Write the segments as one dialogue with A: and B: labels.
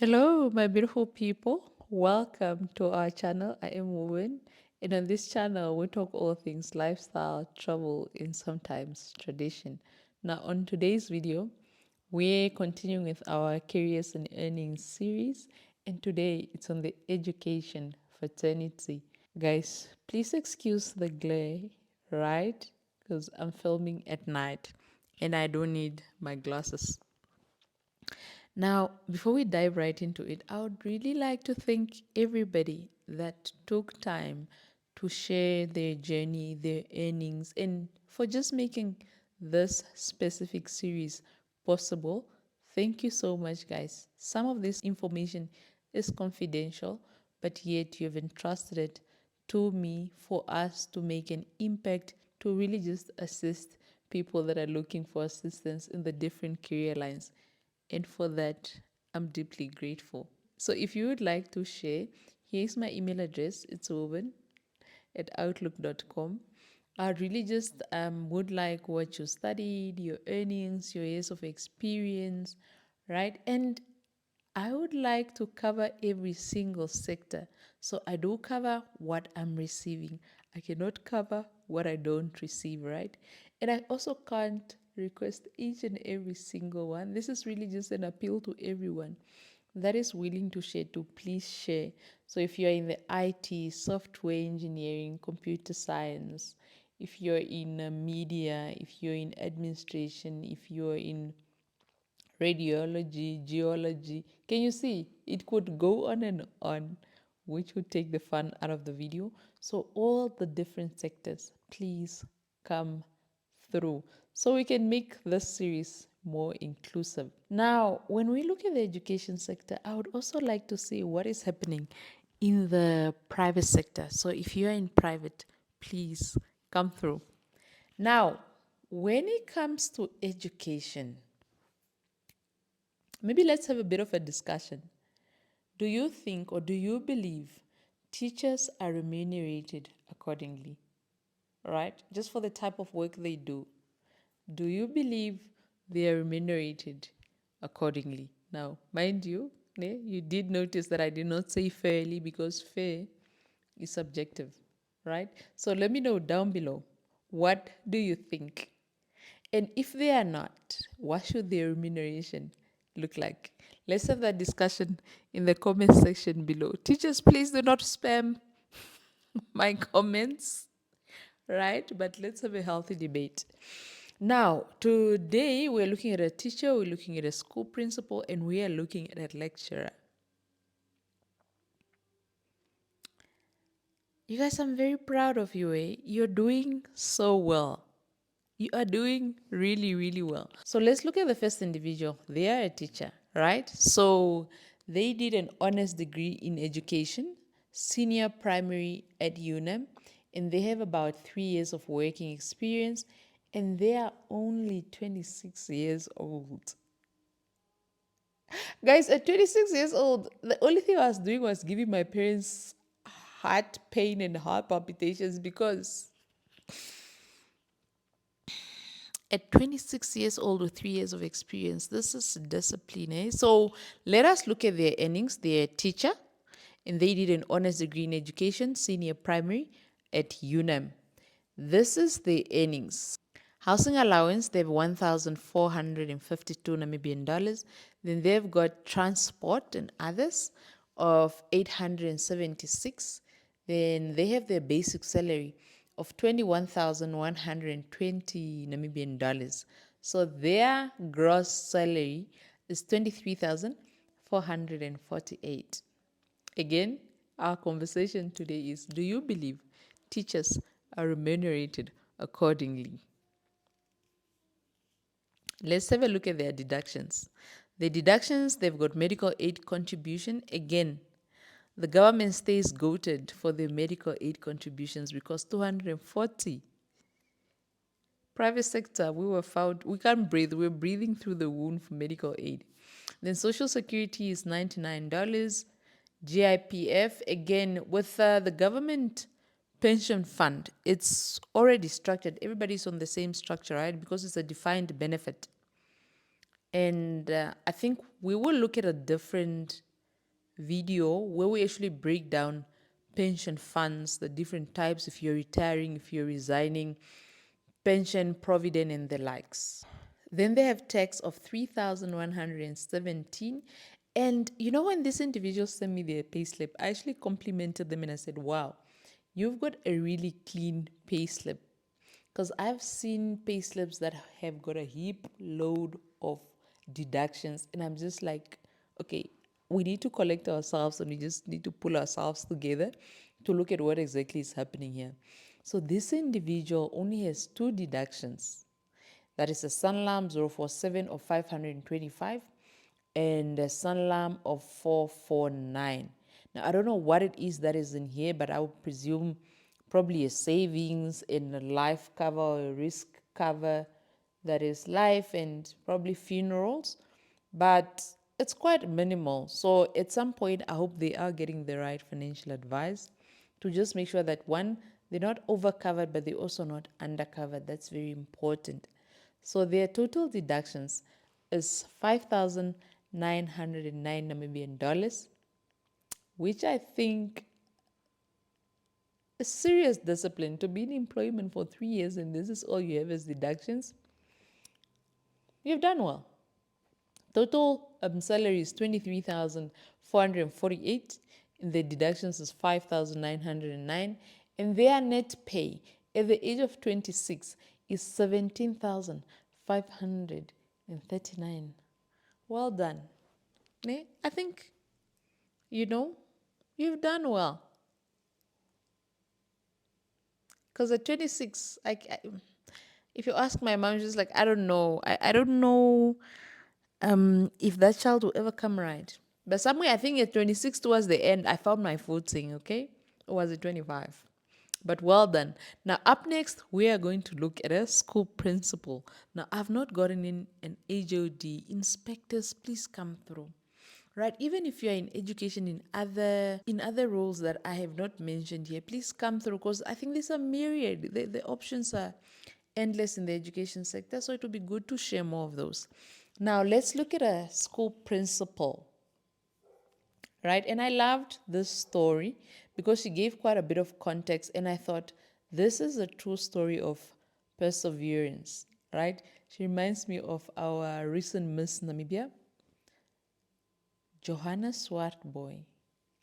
A: Hello, my beautiful people. Welcome to our channel. I am Woven, and on this channel, we talk all things lifestyle, travel, and sometimes tradition. Now, on today's video, we're continuing with our careers and earnings series, and today it's on the education fraternity. Guys, please excuse the glare, right? Because I'm filming at night and I don't need my glasses. Now, before we dive right into it, I would really like to thank everybody that took time to share their journey, their earnings, and for just making this specific series possible. Thank you so much, guys. Some of this information is confidential, but yet you've entrusted it to me for us to make an impact to really just assist people that are looking for assistance in the different career lines. And for that, I'm deeply grateful. So if you would like to share, here's my email address. It's woven@outlook.com. I really just would like what you studied, your earnings, your years of experience, right? And I would like to cover every single sector. So I do cover what I'm receiving. I cannot cover what I don't receive, right? And I also can't request each and every single one. This is really just an appeal to everyone that is willing to share to please share. So if you're in the IT, software engineering, computer science, if you're in media, if you're in administration, if you're in radiology, geology. Can you see? It could go on and on, which would take the fun out of the video. So, all the different sectors, please come through so we can make this series more inclusive. Now, when we look at the education sector, I would also like to see what is happening in the private sector. So, if you are in private, please come through. Now, when it comes to education, maybe let's have a bit of a discussion. Do you think or do you believe teachers are remunerated accordingly? Right? Just for the type of work they do. Do you believe they are remunerated accordingly? Now, mind you, you did notice that I did not say fairly because fair is subjective, right? So let me know down below, what do you think? And if they are not, what should their remuneration look like? Let's have that discussion in the comment section below. Teachers, please do not spam my comments, right? But let's have a healthy debate. Now, today we're looking at a teacher, we're looking at a school principal, and we are looking at a lecturer. You guys, I'm very proud of you, eh? You're doing so well. You are doing really, really well. So let's look at the first individual. They are a teacher, right? So they did an honors degree in education, senior primary at UNAM, and they have about 3 years of working experience, and they are only 26 years old. Guys, at 26 years old, the only thing I was doing was giving my parents heart pain and heart palpitations because at 26 years old with 3 years of experience, this is discipline. Eh? So let us look at their earnings. They're a teacher and they did an honors degree in education, senior primary at UNAM. This is the earnings. Housing allowance, they have 1,452 Namibian dollars. Then they've got transport and others of 876. Then they have their basic salary of 21,120 Namibian dollars. So their gross salary is 23,448. Again, our conversation today is, do you believe teachers are remunerated accordingly? Let's have a look at their deductions. The deductions, they've got medical aid contribution. Again, the government stays goated for the medical aid contributions because 240. Private sector, we were found, we can't breathe. We're breathing through the wound for medical aid. Then Social Security is $99. GIPF, again, with the government pension fund, it's already structured. Everybody's on the same structure, right? Because it's a defined benefit. And I think we will look at a different video where we actually break down pension funds, the different types, if you're retiring, if you're resigning, pension, provident, and the likes. Then they have tax of 3,117. And when this individual sent me their payslip, I actually complimented them and I said, wow, you've got a really clean payslip. Because I've seen payslips that have got a heap load of deductions, and I'm just like, okay, we need to collect ourselves and we just need to pull ourselves together to look at what exactly is happening here. So this individual only has two deductions. That is a Sanlam 047 of 525 and a Sanlam of 449. Now, I don't know what it is that is in here, but I would presume probably a savings in a life cover or a risk cover, that is life and probably funerals, but it's quite minimal. So at some point, I hope they are getting the right financial advice to just make sure that one, they're not overcovered, but they're also not undercovered. That's very important. So their total deductions is 5,909 Namibian dollars, which I think is serious discipline to be in employment for 3 years and this is all you have as deductions. You've done well. Total salary is 23,448 and the deductions is 5,909 and their net pay at the age of 26 is 17,539. Well done. I think, you've done well. Because at 26, if you ask my mom, she's like, I don't know. I don't know if that child will ever come right. But somewhere, I think at 26 towards the end, I found my footing, okay? Or was it 25? But well done. Now, up next, we are going to look at a school principal. Now, I've not gotten in an HOD. Inspectors, please come through. Right, even if you're in education in other roles that I have not mentioned here, please come through because I think there's a myriad. The options are endless in the education sector, so it would be good to share more of those. Now, let's look at a school principal, right? And I loved this story because she gave quite a bit of context, and I thought this is a true story of perseverance, right? She reminds me of our recent Miss Namibia, Johanna Swartboy.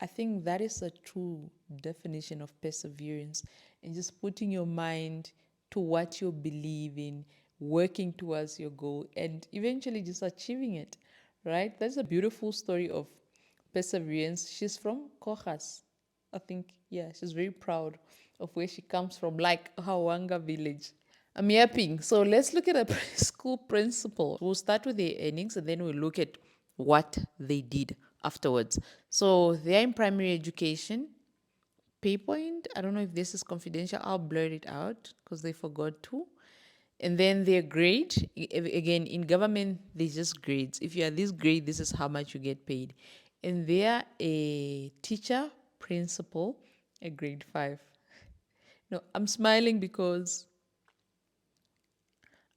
A: I think that is a true definition of perseverance and just putting your mind to what you believe in, working towards your goal, and eventually just achieving it, right? That's a beautiful story of perseverance. She's from Kochas. I think, yeah, she's very proud of where she comes from, like Hawanga village. I'm yapping. So let's look at a school principal. We'll start with their earnings and then we'll look at what they did afterwards. So they're in primary education. Pay point, I don't know if this is confidential. I'll blur it out because they forgot to. And then their grade, again, in government, there's just grades. If you are this grade, this is how much you get paid. And they are a teacher, principal, a grade 5. No, I'm smiling because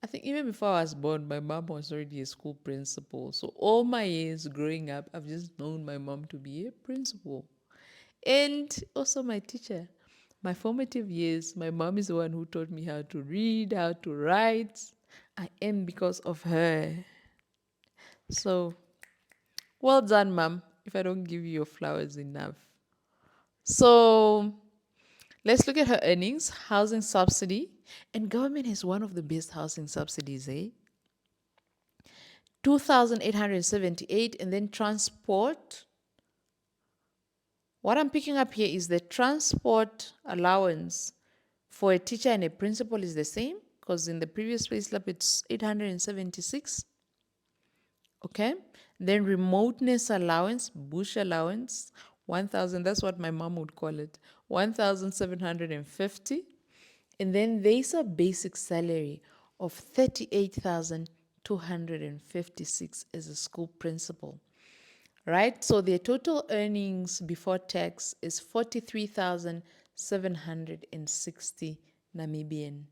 A: I think even before I was born, my mom was already a school principal. So all my years growing up, I've just known my mom to be a principal. And also my teacher. My formative years, my mom is the one who taught me how to read, how to write. I am because of her. So, well done, mom, if I don't give you your flowers enough. So, let's look at her earnings. Housing subsidy. And government has one of the best housing subsidies, 2,878. And then transport. What I'm picking up here is the transport allowance for a teacher and a principal is the same because in the previous payslip it's 876. Okay. Then remoteness allowance, bush allowance, 1,000. That's what my mom would call it. 1,750. And then there's a basic salary of 38,256 as a school principal. Right? So their total earnings before tax is 43,760 Namibian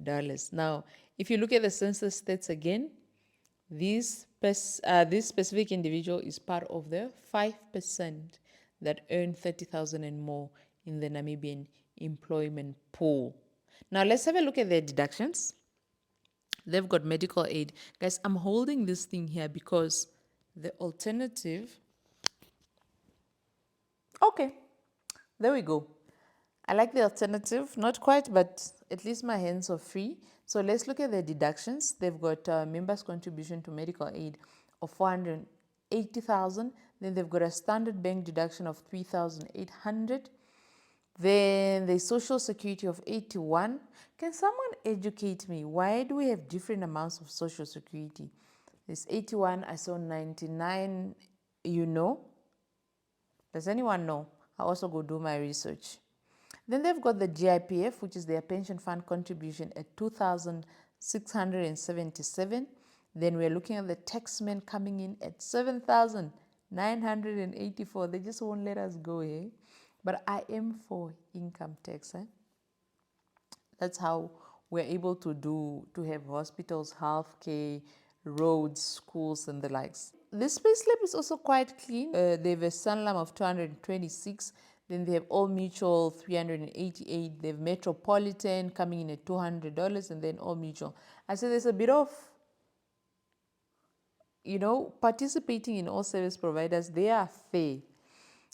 A: dollars. Now, if you look at the census stats again, these this specific individual is part of the 5% that earn 30,000 and more in the Namibian employment pool. Now let's have a look at their deductions. They've got medical aid. Guys, I'm holding this thing here because the alternative. Okay, there we go. I like the alternative, not quite, but at least my hands are free. So let's look at the deductions. They've got members' contribution to medical aid of 480,000. Then they've got a standard bank deduction of 3,800. Then the social security of 81. Can someone educate me? Why do we have different amounts of social security? There's 81, I saw 99, you know? Does anyone know? I also go do my research. Then they've got the GIPF, which is their pension fund contribution at 2,677. Then we're looking at the taxmen coming in at 7,984. They just won't let us go here. But I am for income tax. That's how we're able to have hospitals, healthcare, roads, schools, and the likes. This payslip is also quite clean. They have a Sanlam of 226. Then they have All Mutual 388. They have Metropolitan coming in at $200, and then All Mutual. I say there's a bit of, participating in all service providers. They are fair,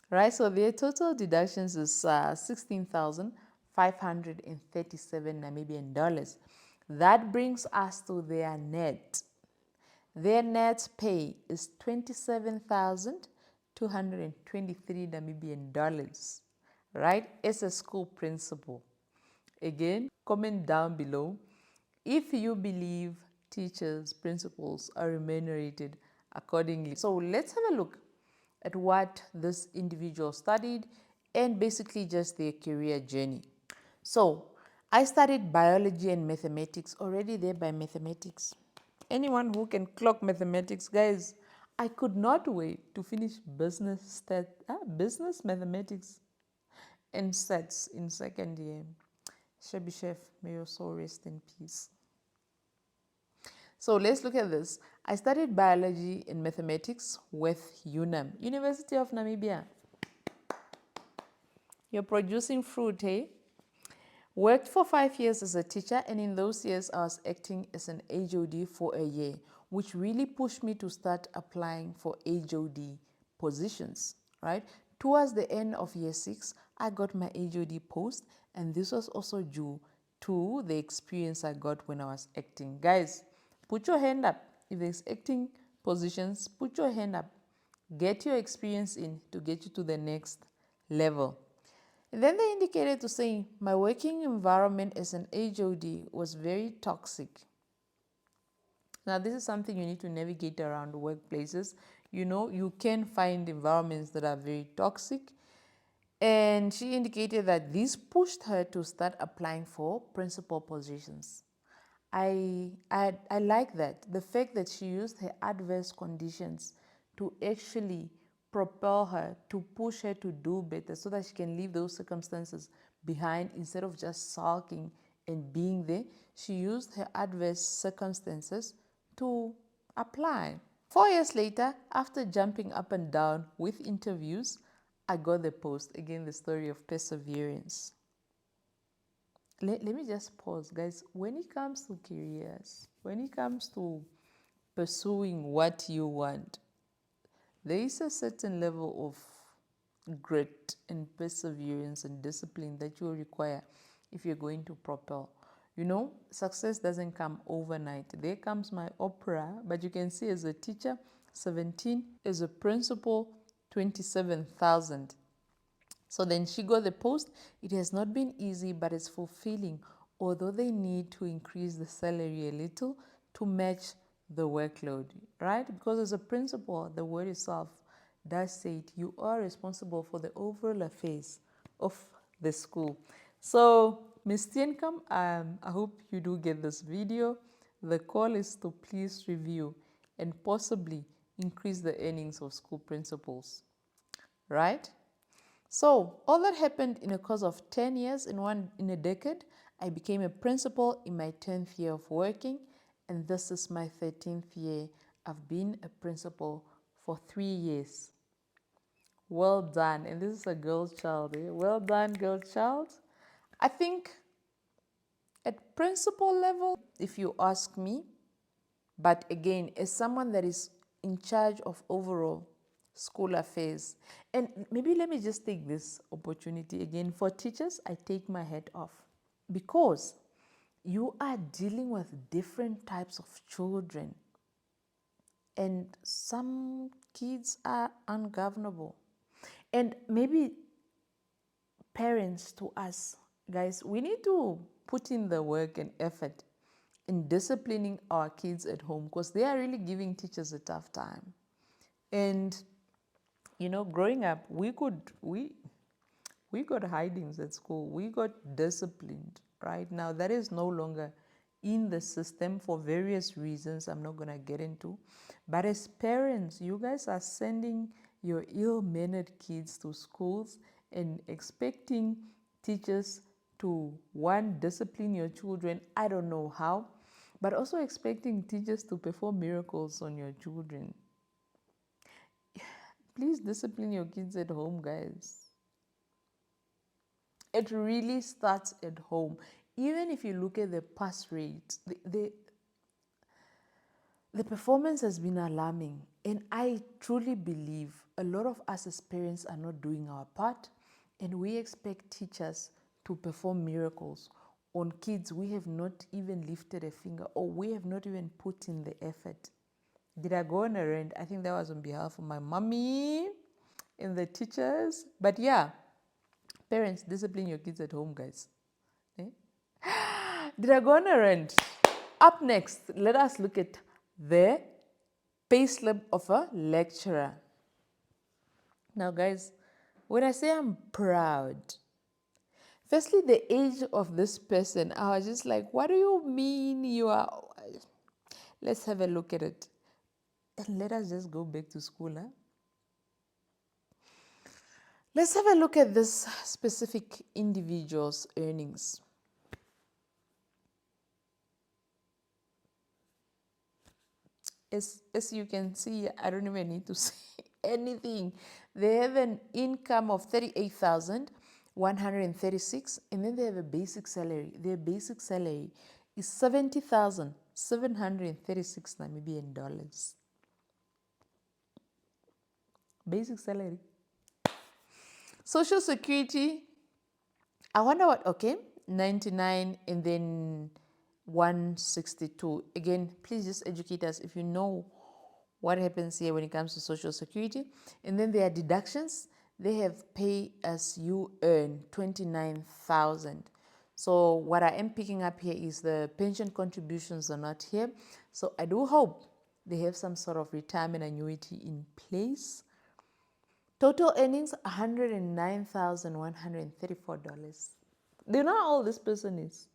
A: right? So their total deductions is 16,537 Namibian dollars. That brings us to their net. Their net pay is 27,223 Namibian dollars, right? As a school principal. Again, comment down below if you believe teachers, principals are remunerated accordingly. So let's have a look at what this individual studied and basically just their career journey. So I studied biology and mathematics, already there by mathematics. Anyone who can clock mathematics, guys, I could not wait to finish business mathematics and stats in second year. Shabby Chef, may your soul rest in peace. So let's look at this. I studied biology and mathematics with UNAM, University of Namibia. You're producing fruit, eh? Worked for 5 years as a teacher, and in those years I was acting as an HOD for a year, which really pushed me to start applying for HOD positions, right? Towards the end of year 6, I got my HOD post, and this was also due to the experience I got when I was acting. Guys, put your hand up. If there's acting positions, put your hand up. Get your experience in to get you to the next level. And then they indicated to say, my working environment as an HOD was very toxic. Now, this is something you need to navigate around workplaces. You can find environments that are very toxic. And she indicated that this pushed her to start applying for principal positions. I like that. The fact that she used her adverse conditions to actually propel her, to push her to do better so that she can leave those circumstances behind instead of just sulking and being there. She used her adverse circumstances to apply. 4 years later, after jumping up and down with interviews, I got the post. Again, the story of perseverance. Let me just pause, guys. When it comes to careers, when it comes to pursuing what you want, there is a certain level of grit and perseverance and discipline that you will require if you're going to propel. Success doesn't come overnight. There comes my opera, but you can see as a teacher, 17, as a principal, 27,000. So then she got the post. It has not been easy, but it's fulfilling, although they need to increase the salary a little to match the workload, right? Because as a principal, the word itself does say it, you are responsible for the overall affairs of the school. So, Ms. Tienkam, I hope you do get this video. The call is to please review and possibly increase the earnings of school principals, right? So all that happened in a course of 10 years, in a decade. I became a principal in my 10th year of working, and this is my 13th year I've been a principal for 3 years. Well done. And this is a girl child. Eh? Well done, girl child. I think at principal level, if you ask me, but again, as someone that is in charge of overall school affairs, and maybe let me just take this opportunity again. For teachers, I take my hat off because you are dealing with different types of children, and some kids are ungovernable. And maybe parents, to us, guys, we need to put in the work and effort in disciplining our kids at home because they are really giving teachers a tough time. And growing up, we got hidings at school. We got disciplined. Right now, that is no longer in the system for various reasons I'm not going to get into. But as parents, you guys are sending your ill-mannered kids to schools and expecting teachers to, one, discipline your children. I don't know how, but also expecting teachers to perform miracles on your children. Please discipline your kids at home, guys. It really starts at home. Even if you look at the pass rate, the performance has been alarming. And I truly believe a lot of us as parents are not doing our part, and we expect teachers to perform miracles on kids we have not even lifted a finger, or we have not even put in the effort. Did I go on a rant? I think that was on behalf of my mommy and the teachers. But yeah, parents, discipline your kids at home, guys. Eh? Did I go on a rant? Up next, let us look at the payslip of a lecturer. Now, guys, when I say I'm proud, firstly, the age of this person, I was just like, what do you mean you are? Let's have a look at it. And let us just go back to school. Huh? Let's have a look at this specific individual's earnings. As you can see, I don't even need to say anything. They have an income of 38,136, and then they have a basic salary. Their basic salary is 70,736 Namibian dollars. Basic salary. Social Security, I wonder what, okay, 99 and then 162. Again, please just educate us if you know what happens here when it comes to Social Security. And then there are deductions. They have pay as you earn, 29,000. So what I am picking up here is the pension contributions are not here. So I do hope they have some sort of retirement annuity in place. Total earnings, $109,134. Do you know how old this person is?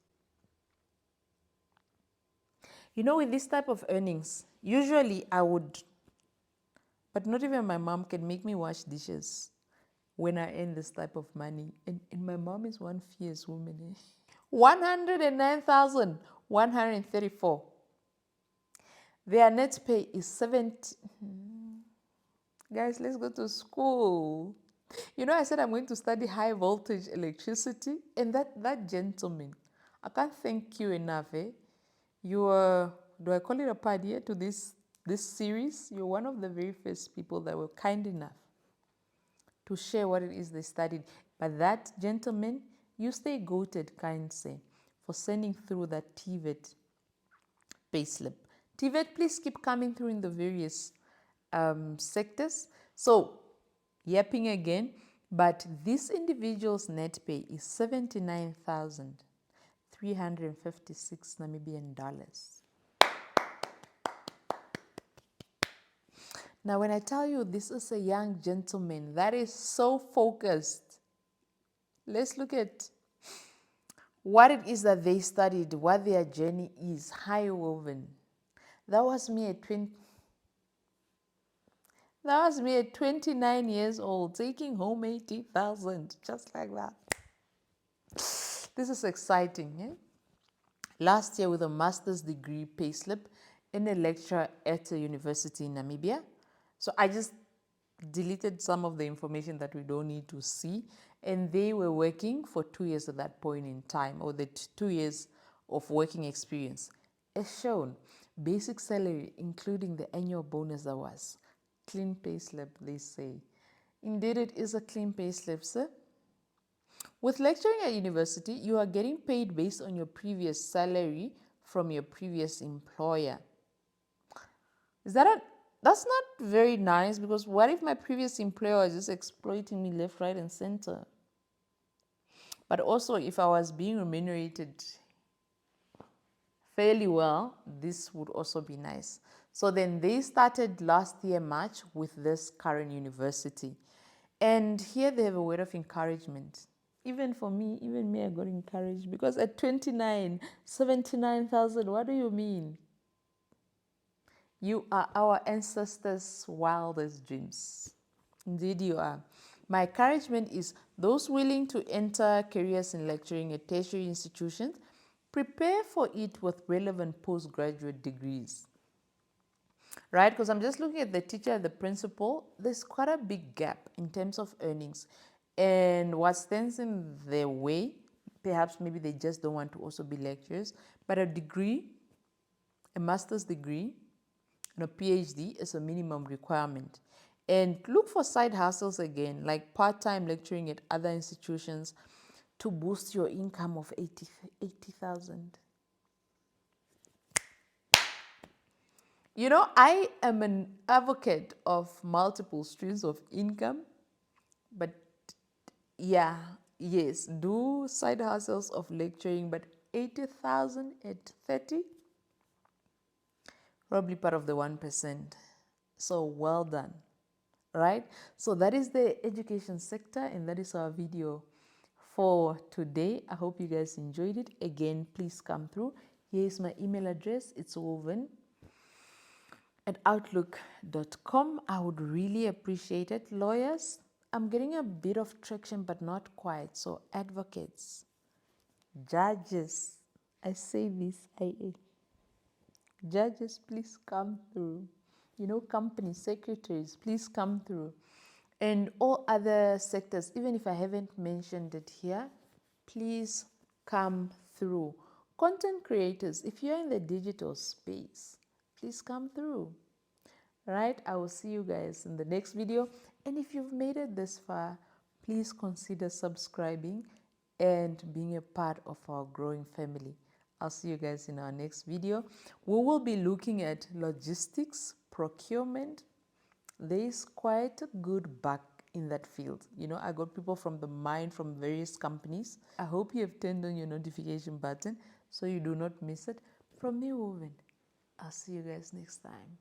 A: With this type of earnings, usually I would, but not even my mom can make me wash dishes when I earn this type of money. And my mom is one fierce woman. Eh? 109,134. Their net pay is 70. Guys, let's go to school. I said I'm going to study high voltage electricity, and that gentleman, I can't thank you enough. Eh? You are, do I call it a party to this series? You're one of the very first people that were kind enough to share what it is they studied. But that gentleman, you stay goated, kind say, for sending through that TVET payslip. TVET, please keep coming through in the various sectors. So, yapping again, but this individual's net pay is 79,356 Namibian dollars. Now, when I tell you this is a young gentleman that is so focused, let's look at what it is that they studied, what their journey is, high woven. That was me at 29 years old, taking home 80,000, just like that. This is exciting. Eh? Last year with a master's degree payslip, in a lecture at a university in Namibia. So I just deleted some of the information that we don't need to see. And they were working for 2 years at that point in time, or the 2 years of working experience. As shown, basic salary, including the annual bonus that was. Clean pay slip, they say. Indeed, it is a clean pay slip, sir. With lecturing at university, you are getting paid based on your previous salary from your previous employer. That's not very nice, because what if my previous employer was just exploiting me left, right, and center? But also, if I was being remunerated fairly well, this would also be nice. So then they started last year, March, with this current university. And here they have a word of encouragement. Even for me, even me, I got encouraged, because at 29, 79,000, what do you mean? You are our ancestors' wildest dreams. Indeed, you are. My encouragement is those willing to enter careers in lecturing at tertiary institutions, prepare for it with relevant postgraduate degrees. Right? Because I'm just looking at the teacher, the principal, there's quite a big gap in terms of earnings. And what stands in their way, perhaps maybe they just don't want to also be lecturers, but a degree, a master's degree, and a PhD is a minimum requirement. And look for side hustles again, like part-time lecturing at other institutions to boost your income of 80,000. You know, I am an advocate of multiple streams of income, but yeah, yes, do side hustles of lecturing, but 80,000 at 30, probably part of the 1%. So well done, right? So that is the education sector, and that is our video for today. I hope you guys enjoyed it. Again, please come through. Here is my email address. It's woven@outlook.com. I would really appreciate it. Lawyers, I'm getting a bit of traction, but not quite. So advocates, judges, I say this, judges, please come through. You know, company secretaries, please come through. And all other sectors, even if I haven't mentioned it here, please come through. Content creators, if you're in the digital space, please come through. Right? I will see you guys in the next video. And if you've made it this far, please consider subscribing and being a part of our growing family. I'll see you guys in our next video. We will be looking at logistics, procurement. There is quite a good bug in that field. You know, I got people from the mine from various companies. I hope you have turned on your notification button so you do not miss it. From me, Woven, I'll see you guys next time.